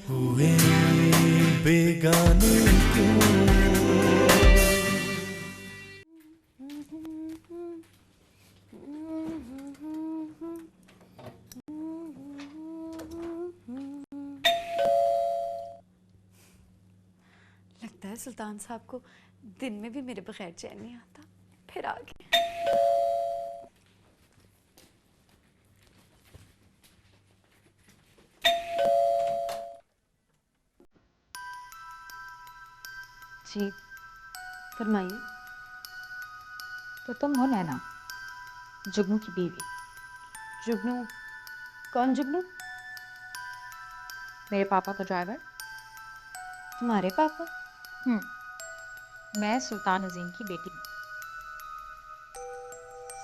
हुए बेगाने क्यों। लगता है सुल्तान साहब को दिन में भी मेरे बगैर चैन नहीं आता। फिर आ गए। जी फरमाइए। तो तुम हो नैना, जुगनू की बीवी। जुगनू? कौन जुगनू? मेरे पापा का ड्राइवर। तुम्हारे पापा? मैं सुल्तान अजीम की बेटी हूँ।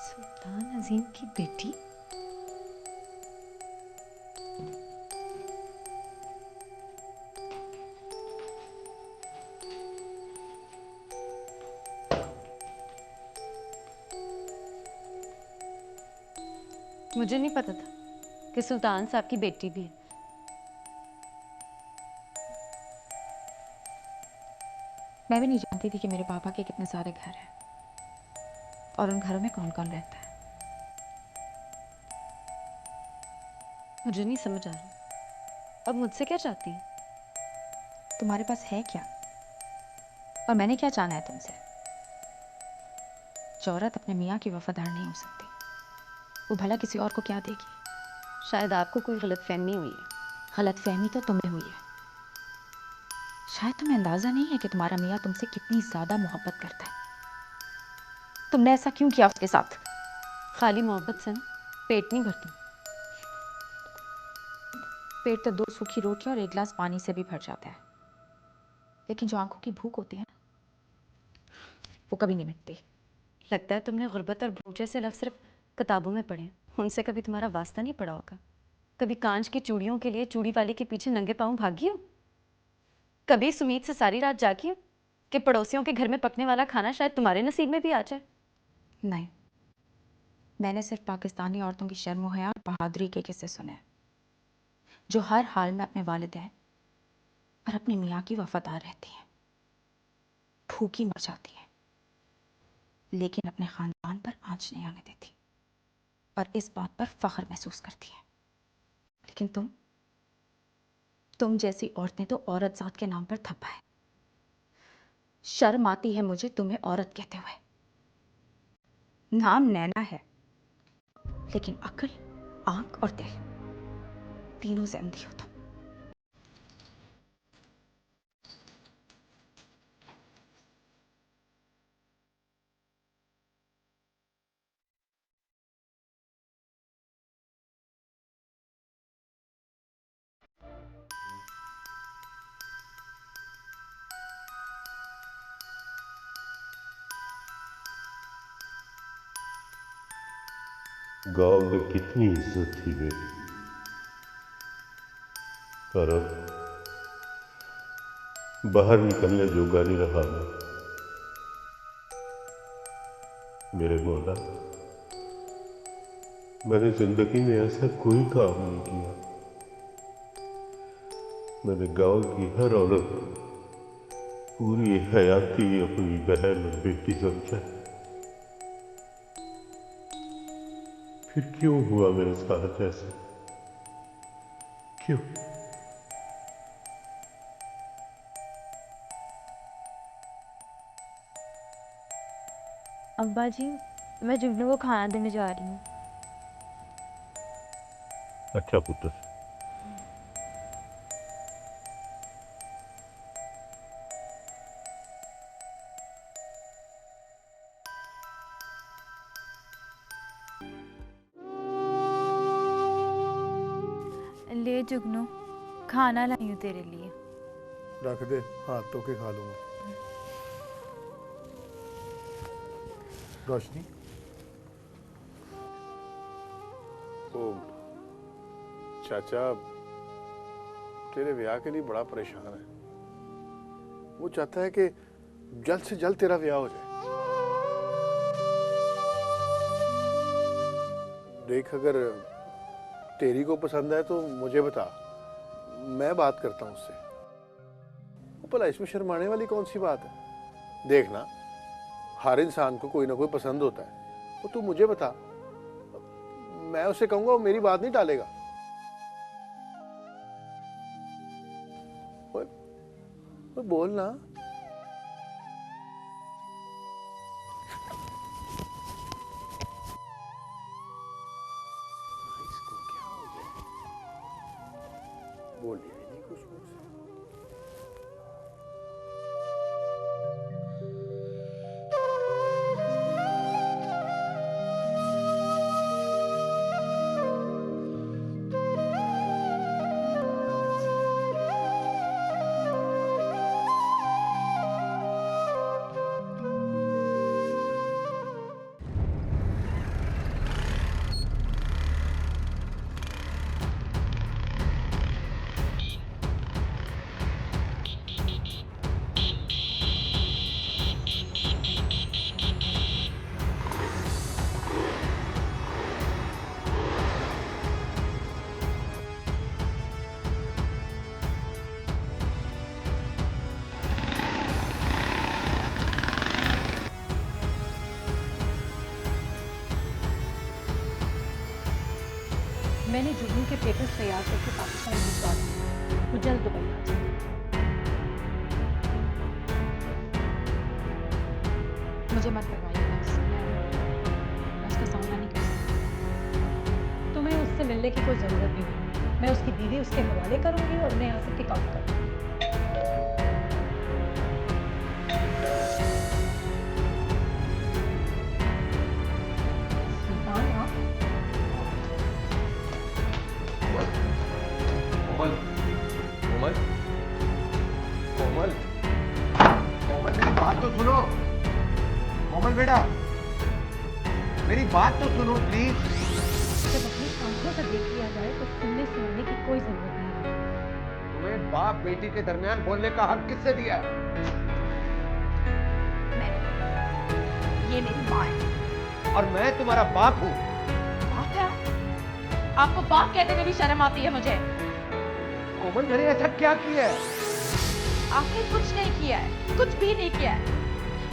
सुल्तान अजीम की बेटी? मुझे नहीं पता था कि सुल्तान साहब की बेटी भी है। मैं भी नहीं जानती थी कि मेरे पापा के कितने सारे घर हैं और उन घरों में कौन कौन रहता है। मुझे नहीं समझ आ रहा। अब मुझसे क्या चाहती हैं? तुम्हारे पास है क्या और मैंने क्या जाना है तुमसे? जो औरत अपने मियाँ की वफादार नहीं हो सकती, वो भला किसी और को क्या देगी? शायद आपको कोई गलतफहमी हुई है। गलतफहमी तो तुम्हें हुई है। शायद तुम्हें अंदाजा नहीं है कि तुम्हारा मियाँ तुमसे कितनी ज्यादा मोहब्बत करता है। तुमने ऐसा क्यों किया उसके साथ? खाली मोहब्बत से ना पेट नहीं भरता। पेट तो 2 सूखी रोटियां और 1 गिलास पानी से भी भर जाता है, लेकिन जो आंखों की भूख होती है वो कभी नहीं मिटती। लगता है तुमने गुर्बत और भूख जैसे लफ्ज़ सिर्फ किताबों में पढ़े हैं। उनसे कभी तुम्हारा वास्ता नहीं पड़ा होगा। कभी कांच की चूड़ियों के लिए चूड़ी वाले के पीछे नंगे पांव भागी हो? कभी इस उम्मीद से सारी रात जागी हो कि पड़ोसियों के घर में पकने वाला खाना शायद तुम्हारे नसीब में भी आ जाए? नहीं, मैंने सिर्फ पाकिस्तानी औरतों की शर्म हया और बहादुरी के किस्से सुने हैं, जो हर हाल में अपने वालिदैन और अपने मियाँ की वफादार रहती हैं, भूखी मर जाती हैं, लेकिन अपने खानदान पर आंच नहीं आने देती और इस बात पर फख्र महसूस करती हैं। लेकिन तुम जैसी औरतें तो औरत जात के नाम पर थप्पा है। शर्म आती है मुझे तुम्हें औरत कहते हुए। नाम नैना है, लेकिन अक्ल, आंख और दिल तीनों से अंधी हो तुम। गांव में कितनी इज्जत थी मेरी, और अब बाहर निकलने जोगा नहीं रहा मैं। मेरे मौला, मैंने जिंदगी में ऐसा कोई काम नहीं किया। मैंने गांव की हर औरत पूरी हयाती अपनी बहन और बेटी समझा। फिर क्यों हुआ मेरे साथ ऐसा? क्यों? अब्बा जी, मैं जुगनू को खाना देने जा रही हूँ। अच्छा पुत्र। ले जुगनू, खाना लाई हूँ तेरे लिए। रख दे, हाथ धो के खा लूंगा। रोशनी, ओ चाचा तेरे ब्याह के लिए बड़ा परेशान है। वो चाहता है कि जल्द से जल्द तेरा ब्याह हो जाए। देख, अगर तेरी को पसंद है तो मुझे बता, मैं बात करता हूँ उससे। भला इसमें शर्माने वाली कौन सी बात है? देखना, हर इंसान को कोई ना कोई पसंद होता है। तो तू मुझे बता, मैं उसे कहूंगा, वो मेरी बात नहीं टालेगा। ओए बोल ना। इसको क्या हो गया? बोल ही नहीं कुछ मुझसे। मैंने जुगनू के पेपर्स तैयार करके पाकिस्तान भिजवा दिए। वो जल्द दुबई आ जाए। मुझे मत करवाइए बस, मैं उसका सामना नहीं कर सकती। तुम्हें उससे मिलने की कोई ज़रूरत भी नहीं। मैं उसकी बीवी उसके हवाले करूंगी और उन्हें यहाँ से किक आउट करूंगी। सुल्तान, आप कोमल, कोमल, कोमल, कोमल, मेरी बात तो सुनो। कोमल बेटा, मेरी बात तो सुनो प्लीज। जब अपनी आंखों से देख लिया जाए तो सुनने सुनाने की कोई जरूरत नहीं है। तुम्हें बाप बेटी के दरमियान बोलने का हक किसने दिया है? ये मेरी माँ है। और मैं तुम्हारा बाप हूँ। बाप है? आपको बाप कहते हुए भी शर्म आती है मुझे। कोमल, मैंने ऐसा क्या किया है? आपने कुछ नहीं किया है, कुछ भी नहीं किया है।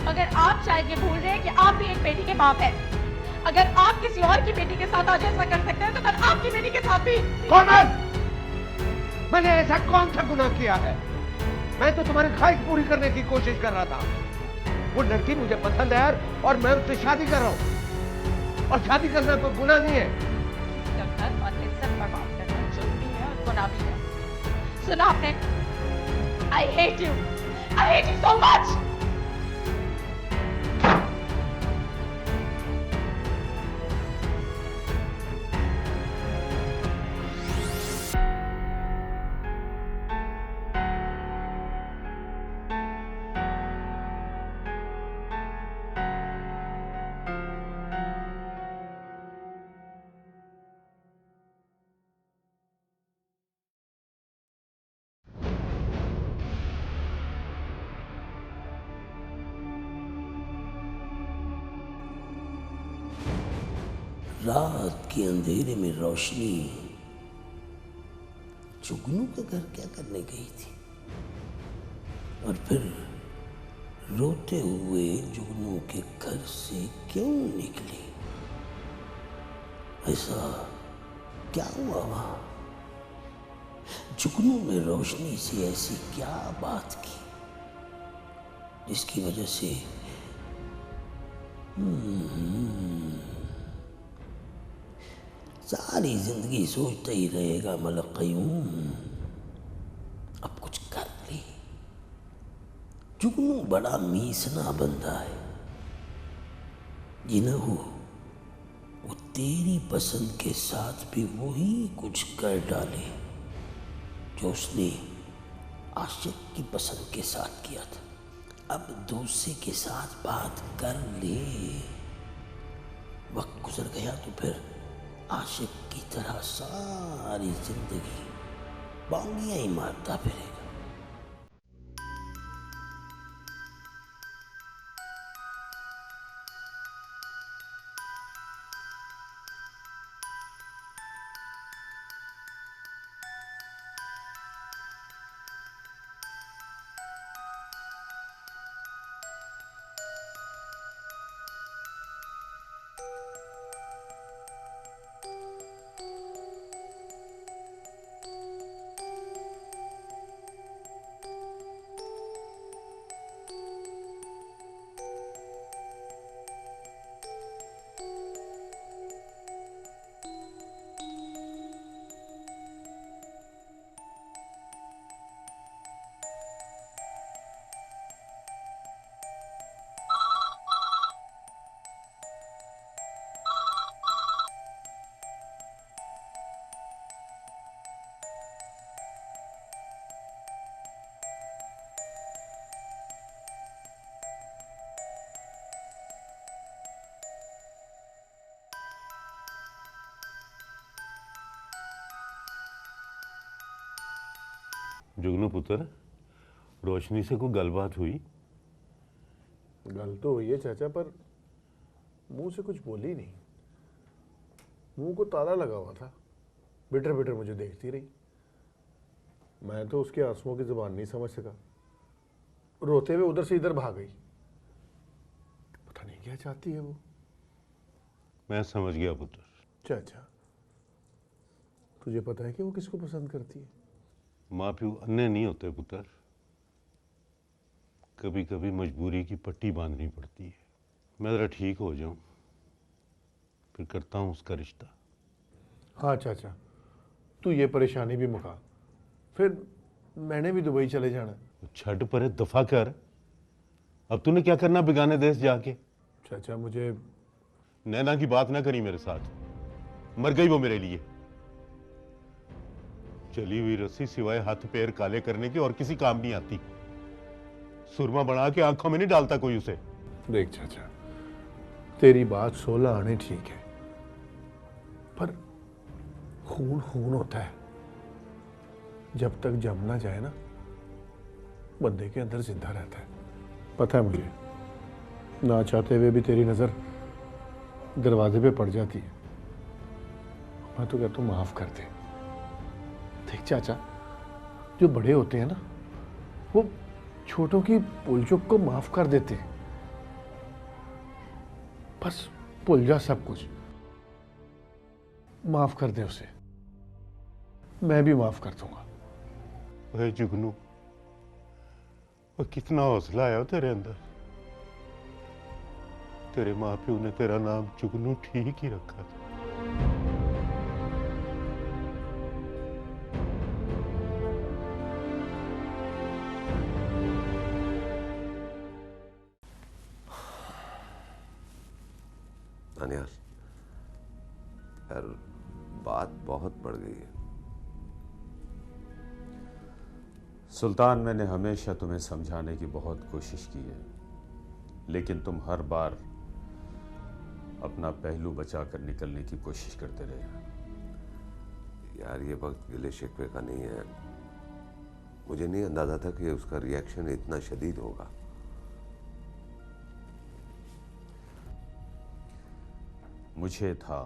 मगर आप शायद ये भूल रहे हैं कि आप भी एक बेटी के बाप हैं। अगर आप किसी और की बेटी के साथ आज ऐसा कर सकते हैं तो कल आपकी बेटी के साथ भी। कोमल, मैंने ऐसा कौन सा गुनाह किया है? मैं तो तुम्हारी ख्वाहिश पूरी करने की कोशिश कर रहा था। वो लड़की मुझे पसंद है और मैं उससे शादी कर रहा हूँ। और शादी करना कोई गुनाह नहीं है। घर और इज्जत बर्बाद करना जुर्म भी है और गुनाह भी है। सुना आपने? I hate you. I hate you so much. रात के अंधेरे में रोशनी जुगनू के घर क्या करने गई थी? और फिर रोते हुए जुगनू के घर से क्यों निकली? ऐसा क्या हुआ वहां? जुगनू ने रोशनी से ऐसी क्या बात की जिसकी वजह से सारी जिंदगी सोचता ही रहेगा मलक क़य्यूम अब कुछ कर ले। जुगनू बड़ा मीसना बंदा है। जिन्हों वो तेरी पसंद के साथ भी वही कुछ कर डाले जो उसने आशिक की पसंद के साथ किया था। अब दूसरे के साथ बात कर ले। वक्त गुजर गया तो फिर आशिक की तरह सारी जिंदगी बांगियां ही मारता फिरेगा। जुगनू पुत्र, रोशनी से कोई गलबात हुई? गल तो हुई है चाचा, पर मुंह से कुछ बोली नहीं। मुंह को ताला लगा हुआ था, बिटर बिटर मुझे देखती रही। मैं तो उसके आंसुओं की जुबान नहीं समझ सका, रोते हुए उधर से इधर भाग गई। पता नहीं क्या चाहती है वो। मैं समझ गया पुत्र। चाचा, तुझे पता है कि वो किसको पसंद करती है? माँ प्यू अन्य नहीं होते पुत्र, कभी कभी मजबूरी की पट्टी बांधनी पड़ती है। मैं ज़रा ठीक हो जाऊं, फिर करता हूं उसका रिश्ता। हाँ चाचा, तू ये परेशानी भी मुका, फिर मैंने भी दुबई चले जाना। छठ पर है, दफा कर। अब तूने क्या करना बेगाने देश जाके? चाचा मुझे नैना की बात ना करी मेरे साथ, मर गई वो मेरे लिए। चली हुई रस्सी सिवाय हाथ पैर काले करने की और किसी काम नहीं आती। सुरमा बना के आंखों में नहीं डालता कोई उसे। देख चाचा, तेरी बात 16 आने ठीक है, पर खून खून होता है। जब तक जम ना जाए ना, बंदे के अंदर जिंदा रहता है। पता है मुझे, ना चाहते हुए भी तेरी नजर दरवाजे पे पड़ जाती है। मैं तो कहता हूं माफ कर दे। देख चाचा, जो बड़े होते हैं ना, वो छोटों की भूल चूक को माफ कर देते हैं। बस भूल जा सब कुछ, माफ कर दे उसे। मैं भी माफ कर दूंगा। अरे जुगनू, वो कितना हौसला आया तेरे अंदर। तेरे माँ प्यू ने तेरा नाम जुगनू ठीक ही रखा था। दानियाल, यार बात बहुत बढ़ गई है। सुल्तान, मैंने हमेशा तुम्हें समझाने की बहुत कोशिश की है, लेकिन तुम हर बार अपना पहलू बचाकर निकलने की कोशिश करते रहे। यार ये वक्त गिले शिकवे का नहीं है। मुझे नहीं अंदाजा था कि उसका रिएक्शन इतना शदीद होगा। मुझे था,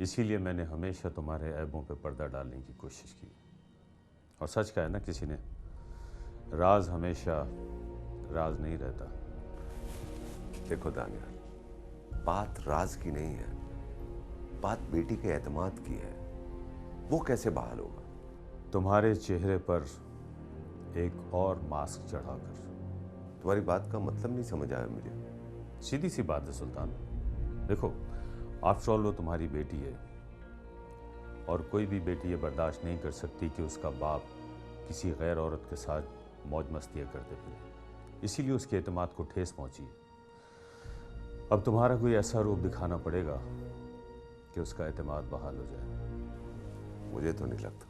इसीलिए मैंने हमेशा तुम्हारे ऐबों पे पर्दा डालने की कोशिश की। और सच का है ना, किसी ने राज हमेशा राज नहीं रहता। देखो दानियाल, बात राज की नहीं है, बात बेटी के एतमाद की है। वो कैसे बहाल होगा? तुम्हारे चेहरे पर एक और मास्क चढ़ाकर। तुम्हारी बात का मतलब नहीं समझ आया मुझे। सीधी सी बात है सुल्तान, देखो आफ्टर ऑल वो तुम्हारी बेटी है, और कोई भी बेटी ये बर्दाश्त नहीं कर सकती कि उसका बाप किसी गैर औरत के साथ मौज मस्तियाँ करते फिरे। इसीलिए उसके एतमाद को ठेस पहुंची। अब तुम्हारा कोई ऐसा रूप दिखाना पड़ेगा कि उसका एतमाद बहाल हो जाए। मुझे तो नहीं लगता।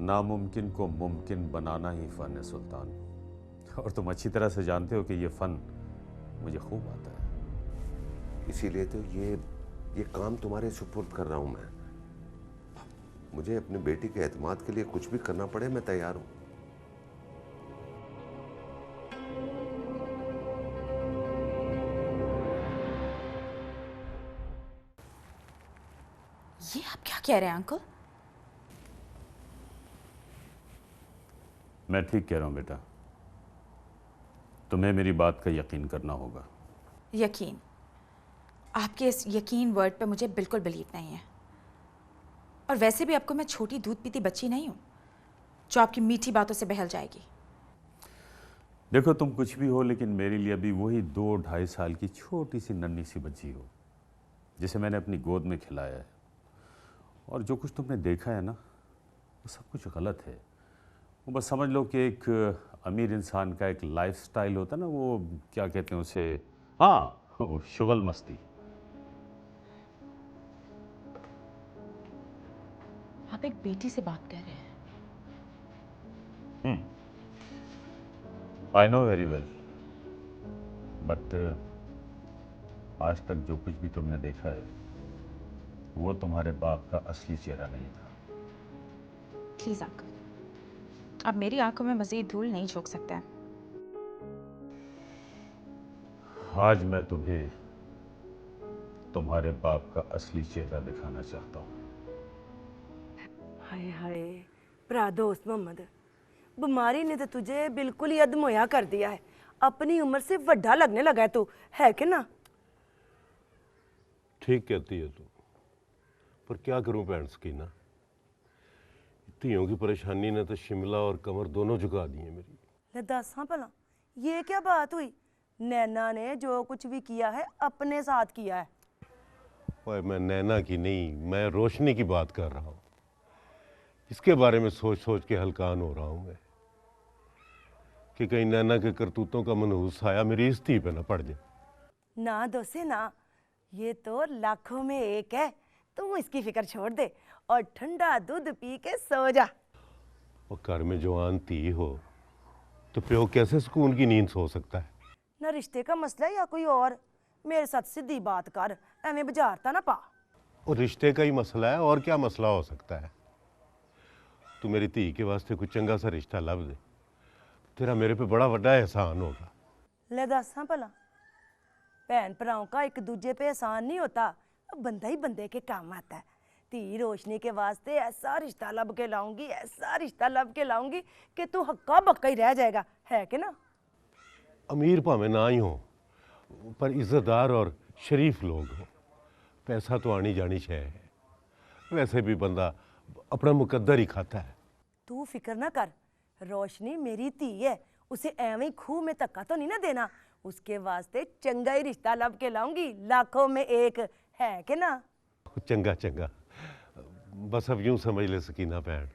नामुमकिन को मुमकिन बनाना ही फ़न है सुल्तान, और तुम अच्छी तरह से जानते हो कि ये फ़न मुझे खूब आता है। इसीलिए तो ये काम तुम्हारे सुपुर्द कर रहा हूं मैं। मुझे अपने बेटी के एतमाद के लिए कुछ भी करना पड़े, मैं तैयार हूं। ये आप क्या कह रहे हैं अंकल? मैं ठीक कह रहा हूँ बेटा, तुम्हें मेरी बात का यकीन करना होगा। यकीन? आपके इस यकीन वर्ड पे मुझे बिल्कुल बिलीव नहीं है। और वैसे भी आपको मैं छोटी दूध पीती बच्ची नहीं हूँ जो आपकी मीठी बातों से बहल जाएगी। देखो तुम कुछ भी हो, लेकिन मेरे लिए अभी वही 2-2.5 साल की छोटी सी नन्ही सी बच्ची हो जिसे मैंने अपनी गोद में खिलाया है। और जो कुछ तुमने देखा है ना, वो सब कुछ गलत है। वो बस समझ लो कि एक अमीर इंसान का एक लाइफस्टाइल होता है ना, वो क्या कहते हैं उसे, हाँ, वो शुगल मस्ती। आप एक बेटी से बात कर रहे हैं। I know very well, but आज तक जो कुछ भी तुमने देखा है वो तुम्हारे बाप का असली चेहरा नहीं था। प्लीज अंकल, अब मेरी आंखों में मजीद धूल नहीं झोंक सकता है। आज मैं तुम्हें तुम्हारे बाप का असली चेहरा दिखाना चाहता हूँ। हाय हाय भरा दोस्त मोहम्मद, बीमारी ने तो तुझे बिल्कुल ही अधमोया कर दिया है। अपनी उम्र से बड़ा लगने लगा है तू, है कि ना? ठीक कहती है तू, पर क्या करूं भैन सकीना, धियों की परेशानी ने तो शिमला और कमर दोनों झुका दी है मेरी। ले दसा भला ये क्या बात हुई? नैना ने जो कुछ भी किया है अपने साथ किया है। ओए मैं नैना की नहीं, मैं रोशनी की बात कर रहा हूँ। इसके बारे में सोच सोच के हलकान हो रहा हूँ मैं, कि कहीं नैना के करतूतों का मनहूस साया मेरी इस धी पे न पड़ जाए। ना दोसे ना, ये तो लाखों में एक है। तू इसकी फिक्र छोड़ दे और ठंडा दूध पी के सो जा। और घर में जवान धी हो तो प्यो कैसे सुकून की नींद सो सकता है? ना रिश्ते का मसला है या कोई और, मेरे साथ सीधी बात कर, एवं बुझारता ना पा। और रिश्ते का ही मसला है, और क्या मसला हो सकता है? तू मेरी धी के वास्ते कोई चंगा सा रिश्ता लभ दे, तेरा मेरे पे बड़ा बड़ा एहसान होगा। ले दसा भला, भैन भराओं का एक दूजे पे एहसान नहीं होता, बंदा ही बंदे के काम आता है। धी रोशनी के वास्ते ऐसा रिश्ता लब के लाऊंगी, ऐसा रिश्ता लब के लाऊंगी कि तू हक्का बक्का ही रह जाएगा, है कि ना? अमीर भावें ना ही हो, पर इज्जतदार और शरीफ लोग हो। पैसा तो आनी जानी शय है, वैसे भी बंदा अपना मुकद्दर ही खाता है। तू फिक्र ना कर, रोशनी मेरी धी है, उसे एवं खूह में धक्का तो नहीं ना देना। उसके वास्ते चंगा ही रिश्ता लब के लाऊंगी, लाखों में एक, है कि ना? चंगा चंगा, बस अब यूं समझ ले सकीना भैन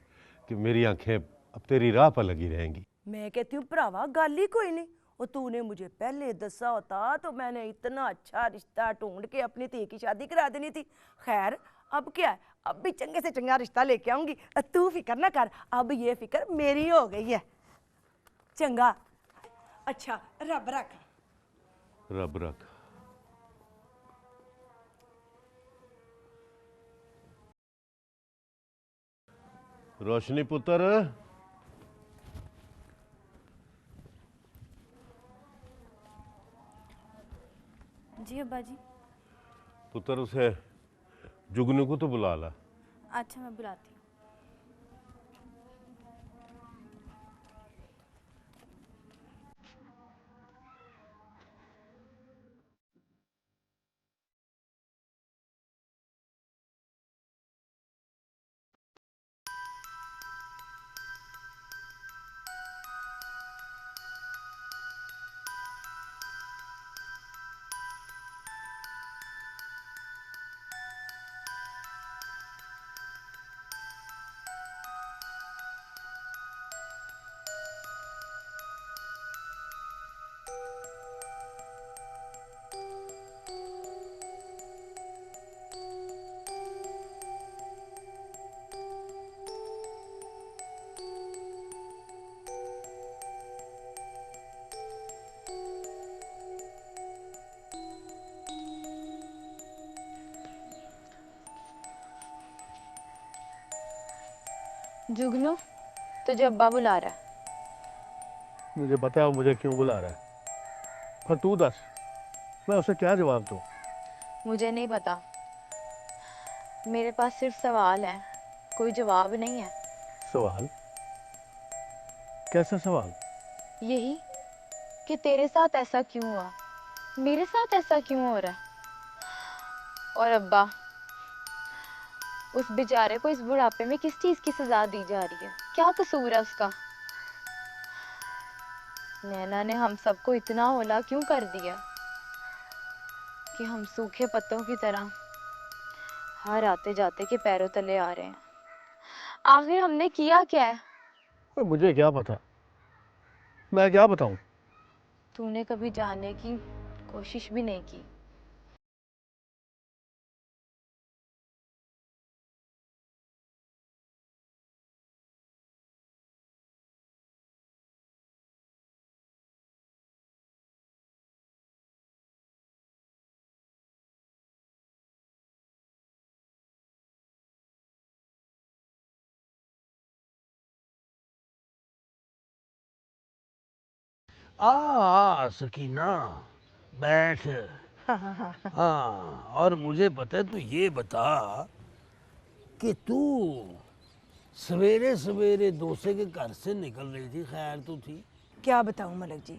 कि मेरी आंखें अब तेरी राह पर लगी रहेंगी। मैं कहती हूँ भरावा गल ही कोई नहीं, और तूने मुझे पहले दसा होता तो मैंने इतना अच्छा रिश्ता ढूंढ के अपनी धी की शादी करा देनी थी। खैर अब क्या है, अब भी चंगे से चंगा रिश्ता लेके आऊंगी। तू फिक्र ना कर, अब ये फिक्र मेरी हो गई है। चंगा, अच्छा रब रख। रब रख। रोशनी पुत्र, जी अब्बा जी। पुत्र उसे जुगनू को तो बुला ला। अच्छा मैं बुलाती हूँ। जुगनू, तुझे अब्बा बुला रहा है। मुझे पता है वो मुझे क्यों बुला रहा है, पर तू दस, मैं उसे क्या जवाब दूं? मुझे नहीं पता, मेरे पास सिर्फ सवाल है, कोई जवाब नहीं है। सवाल? कैसा सवाल? यही कि तेरे साथ ऐसा क्यों हुआ, मेरे साथ ऐसा क्यों हो रहा है। और अब्बा, उस बेचारे को इस बुढ़ापे में किस चीज की सजा दी जा रही है, क्या कसूर है उसका। नैना ने हम सबको इतना होला क्यों कर दिया कि हम सूखे पत्तों की तरह हर आते जाते के पैरों तले आ रहे हैं। आखिर हमने किया क्या है? मुझे क्या पता, मैं क्या बताऊं? तूने कभी जानने की कोशिश भी नहीं की। सकीना बैठ। हाँ, और मुझे पता है, तू ये बता कि तू सवेरे सवेरे दोसे के घर से निकल रही थी, खैर तो थी? क्या बताऊं मलक जी,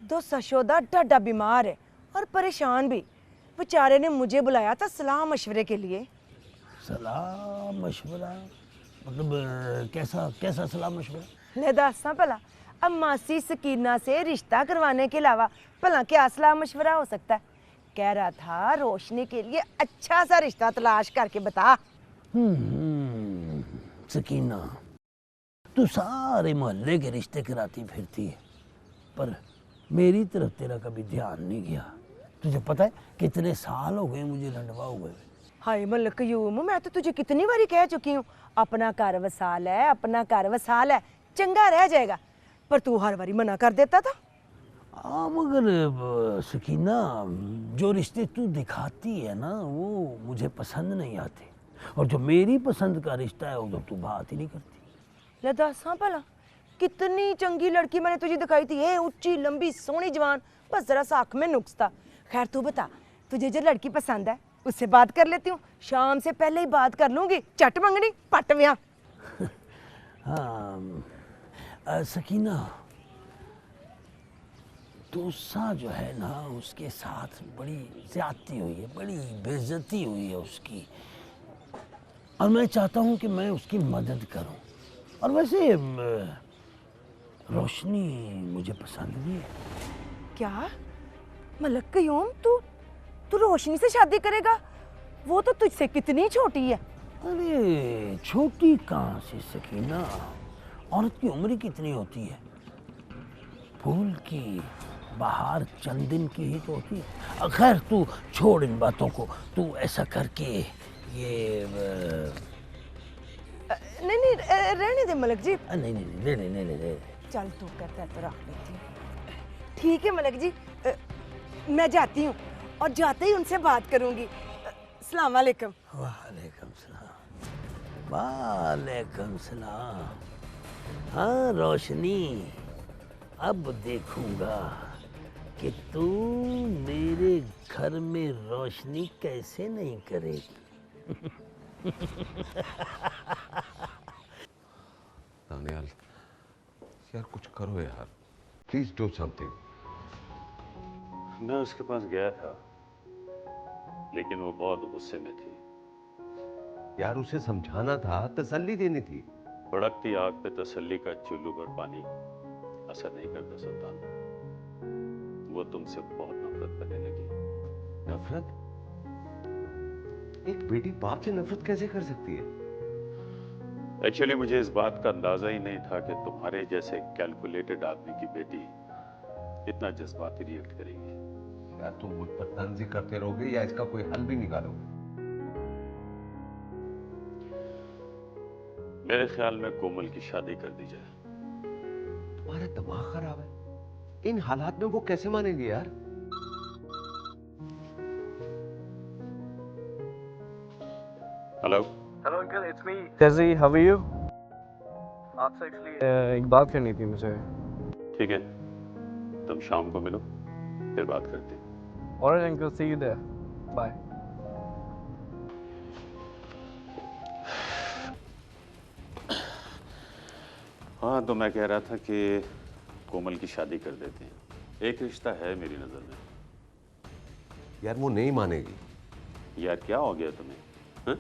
दो सशोदा डाडा बीमार है और परेशान भी। बेचारे ने मुझे बुलाया था सलाह मशवरे के लिए। सलाह मशवरा मतलब कैसा कैसा सलाह मशवरा? ले दसा भला, अब मासी सकीना से रिश्ता करवाने के अलावा भला क्या सलाह मशवरा हो सकता है? कह रहा था रोशनी के लिए अच्छा सा रिश्ता तलाश करके बता। सकीना, तू सारे मोहल्ले के रिश्ते कराती फिरती है, पर मेरी तरफ तेरा कभी ध्यान नहीं गया। तुझे पता है कितने साल हो गए मुझे लंडवा हुए। हाय मलक यूम, मैं तो तुझे कितनी बारी कह चुकी हूँ, अपना घर वसाल है, अपना घर वसाल है, चंगा रह जाएगा, पर तू हर बारी मना कर देता था। हाँ, मगर सकीना, जो रिश्ते तू दिखाती है ना, वो मुझे पसंद नहीं आते, और जो मेरी पसंद का रिश्ता है वो तू बात ही नहीं करती। ले दसा भला, कितनी चंगी लड़की मैंने तुझे दिखाई थी, ये ऊंची लंबी सोहनी जवान, बस जरा सा आँख में नुक्स था। खैर तू बता, तुझे जो लड़की पसंद है उससे बात कर लेती हूँ, शाम से पहले ही बात कर लूंगी, चट मंगनी पट व्याह। हाँ सकीना, दूसरा जो है ना, उसके साथ बड़ी ज्यादती हुई है, बड़ी बेइज्जती हुई है उसकी, और मैं चाहता हूँ कि मैं उसकी मदद करूँ। और वैसे रोशनी मुझे पसंद भी है। क्या मलक कयूम, तू रोशनी से शादी करेगा? वो तो तुझसे कितनी छोटी है। अरे छोटी कहाँ से सकीना, औरत की उम्र कितनी होती है? फूल की बाहर चंद दिन की ही तो होती है। खैर तू छोड़ इन बातों को, तू ऐसा करके ये नहीं रहने दे मलक जी। नहीं नहीं नहीं नहीं, चल तू कहता है तो रख लेती हूँ। ठीक है मलक जी, मैं जाती हूँ और जाते ही उनसे बात करूंगी। अस्सलाम वालेकुम। वालेकुम सलाम। वालेकुम सलाम। हाँ रोशनी, अब देखूंगा कि तू मेरे घर में रोशनी कैसे नहीं करेगी। दानियाल, यार कुछ करो यार, प्लीज डू समथिंग। मैं उसके पास गया था, लेकिन वो बहुत गुस्से में थी। यार उसे समझाना था, तसल्ली देनी थी। भड़कती आग पे तसल्ली का चुल्लू पर पानी असर नहीं करता सुल्तान। वो तुमसे बहुत नफरत करने लगी। नफरत? एक बेटी बाप से नफरत कैसे कर सकती है? एक्चुअली मुझे इस बात का अंदाजा ही नहीं था कि तुम्हारे जैसे कैलकुलेटेड आदमी की बेटी इतना जज्बाती रिएक्ट करेगी। यार तुम मुझ पर तंजी करते रहोगे या इसका कोई हल भी निकालोगे? मेरे ख्याल में कोमल की शादी कर दी जाए। तुम्हारा दिमाग खराब है, इन हालात में वो कैसे मानेगी यार? Hello hello uncle, it's me तेजी, हाउ आर यू? आपसे एक्चुअली एक बात करनी थी मुझे। ठीक है, तुम शाम को मिलो, फिर बात करते हैं। Alright uncle, see you there, bye. हाँ, तो मैं कह रहा था कि कोमल की शादी कर देते हैं। एक रिश्ता है मेरी नज़र में। यार वो नहीं मानेगी। यार क्या हो गया तुम्हें? हाँ?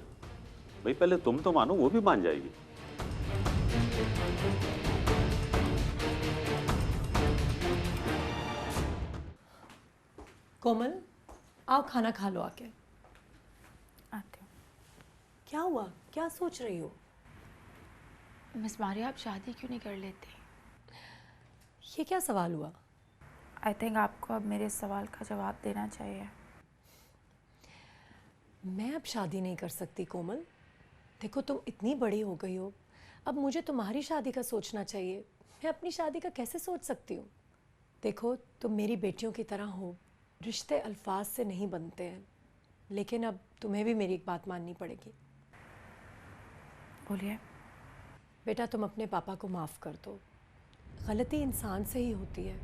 भाई पहले तुम तो मानो, वो भी मान जाएगी। कोमल, आओ खाना खा लो आके। आते हो। क्या हुआ, क्या सोच रही हो? मिस मारिया, आप शादी क्यों नहीं कर लेते? ये क्या सवाल हुआ? आई थिंक आपको अब मेरे सवाल का जवाब देना चाहिए। मैं अब शादी नहीं कर सकती कोमल। देखो तुम इतनी बड़ी हो गई हो, अब मुझे तुम्हारी शादी का सोचना चाहिए। मैं अपनी शादी का कैसे सोच सकती हूँ? देखो तुम मेरी बेटियों की तरह हो, रिश्ते अल्फाज से नहीं बनते हैं, लेकिन अब तुम्हें भी मेरी एक बात माननी पड़ेगी। बोलिए। बेटा तुम अपने पापा को माफ़ कर दो। गलती इंसान से ही होती है,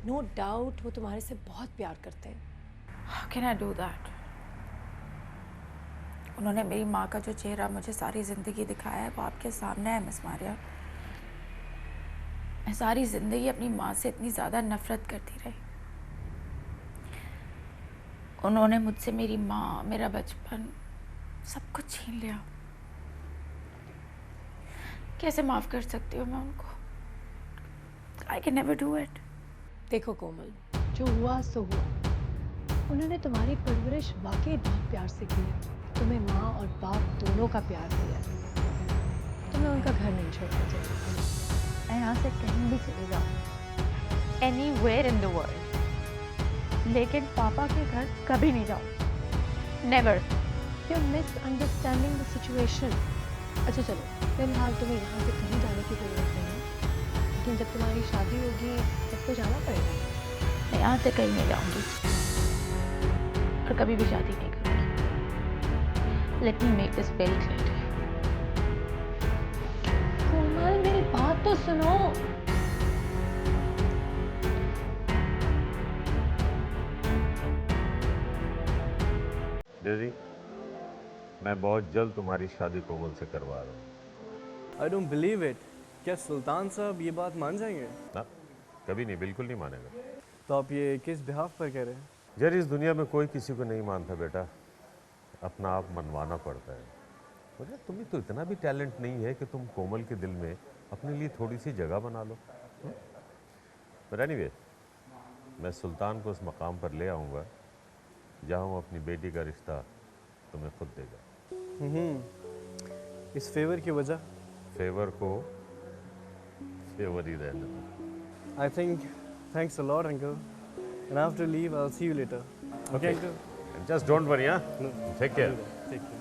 नो डाउट वो तुम्हारे से बहुत प्यार करते हैं। How can I do that? उन्होंने मेरी माँ का जो चेहरा मुझे सारी ज़िंदगी दिखाया है वो आपके सामने है मिस मारिया। मैं सारी ज़िंदगी अपनी माँ से इतनी ज़्यादा नफ़रत करती रही। उन्होंने मुझसे मेरी माँ, मेरा बचपन, सब कुछ छीन लिया। कैसे माफ़ कर सकती हूँ मैं उनको? I can never do it. देखो कोमल, जो हुआ सो हुआ। उन्होंने तुम्हारी परवरिश वाकई बहुत प्यार से की है। तुम्हें माँ और बाप दोनों का प्यार दिया है। तुम्हें उनका घर नहीं छोड़ना चाहिए। मैं यहाँ से कहीं भी चले जाऊँ, anywhere in the world, लेकिन पापा के घर कभी नहीं जाऊँ। Never. You're misunderstanding the situation. अच्छा चलो, फिलहाल तुम्हें यहाँ से कहीं जाने की जरूरत नहीं है, लेकिन जब तुम्हारी शादी होगी तब तो जाना पड़ेगा। मैं यहाँ से कहीं नहीं जाऊँगी और कभी भी शादी नहीं करूँगी। Let me make this very clear. कोमल, मेरी बात तो सुनो। डेजी, मैं बहुत जल्द तुम्हारी शादी कोमल से करवा रहा हूँ। I don't believe it. क्या सुल्तान साहब ये बात मान जाएंगे? ना, कभी नहीं, बिल्कुल नहीं मानेगा। तो आप ये किस बिहाफ पर कह रहे हैं? यार, इस दुनिया में कोई किसी को नहीं मानता बेटा, अपना आप मनवाना पड़ता है। और यार, तुम्हें तो इतना भी टैलेंट नहीं है कि तुम कोमल के दिल में अपने लिए थोड़ी सी जगह बना लो। पर एनीवे, मैं सुल्तान को उस मकाम पर ले आऊँगा जहाँ वो अपनी बेटी का रिश्ता तुम्हें खुद देगा। इस फेवर की वजह? फेवर को फेवर ही रहने दो। I think thanks a lot uncle, and I have to leave. I will see you later. Okay uncle, just don't worry. हाँ, टेक केयर। Take care.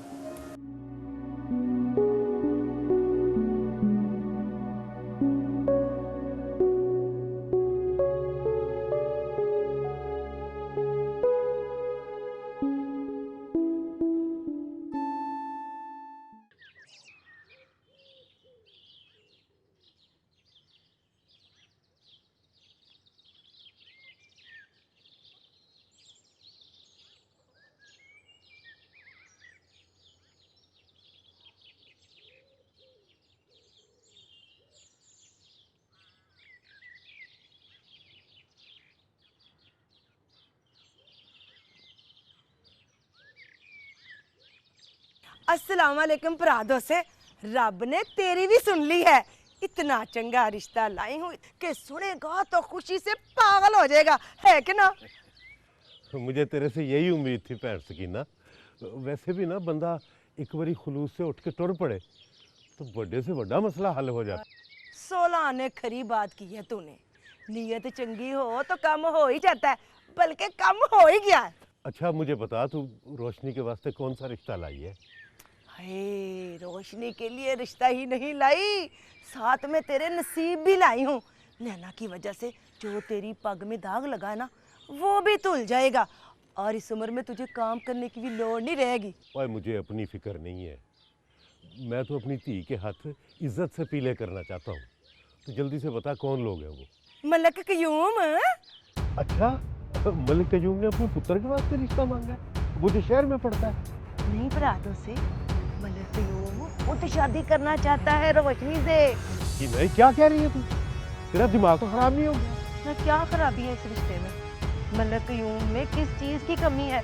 अस्सलाम वालेकुम भरा से, रब ने तेरी भी सुन ली है। इतना चंगा रिश्ता लाई हूँ कि सुनेगा तो खुशी से पागल हो जाएगा, है कि ना? मुझे तेरे से यही उम्मीद थी भैन सकीना। वैसे भी ना, बंदा एक बारी खुलूस से उठ के टुर पड़े तो बड़े से बड़ा मसला हल हो जाता। 16 ने खरी बात की है तूने। नीयत चंगी हो तो कम हो ही जाता है, बल्कि कम हो ही गया है। अच्छा मुझे बता, तू रोशनी के वास्ते कौन सा रिश्ता लाई है? हे, रोशनी के लिए रिश्ता ही नहीं लाई, साथ में तेरे नसीब भी लाई हूँ। नैना की वजह से जो तेरी पग में दाग लगा है ना, वो भी धुल जाएगा और इस उम्र में तुझे काम करने की भी लोड़ नहीं रहेगी। ओए, मुझे अपनी फिक्र नहीं है। मैं तो अपनी धी के हाथ इज्जत से पीले करना चाहता हूँ। तो जल्दी से बता कौन लोग हैं वो? मलक कयूम। अच्छा, मलिक कयूम ने अपने पुत्र के वास्ते रिश्ता मांगा है? वो जो शहर में पड़ता है। नहीं भरादों से, मलक कयूम वो तो शादी करना चाहता है रोशनी से। कि नहीं, क्या कह रही है तू? तेरा दिमाग तो खराब नहीं हो गया? ना, क्या खराबी है इस रिश्ते में? मलक कयूम में किस चीज की कमी है?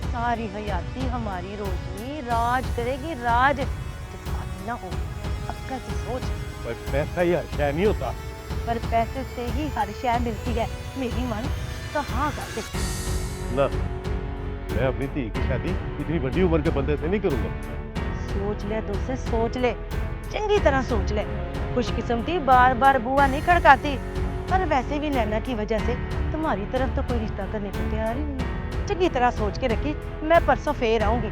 सारी हयाती हमारी रोशनी राज करेगी, राज। जज्बाती ना हो, अक्ल से सोच। पर पैसा ही हर शय नहीं होता। पर पैसे से ही हर शय मिलती है, मेरी मन कहाँ गाते। ना, मैं अपनी धी की शादी इतनी बड़ी उम्र के बंदे से नहीं करूंगा। सोच ले तो से सोच ले, चंगी तरह सोच ले। खुशकिस्मती बार बार बुआ नहीं खड़काती, पर वैसे भी नैना की वजह से तुम्हारी तरफ तो कोई रिश्ता करने को तैयार ही नहीं। चंगी तरह सोच के रखी, मैं परसों फेर आऊंगी।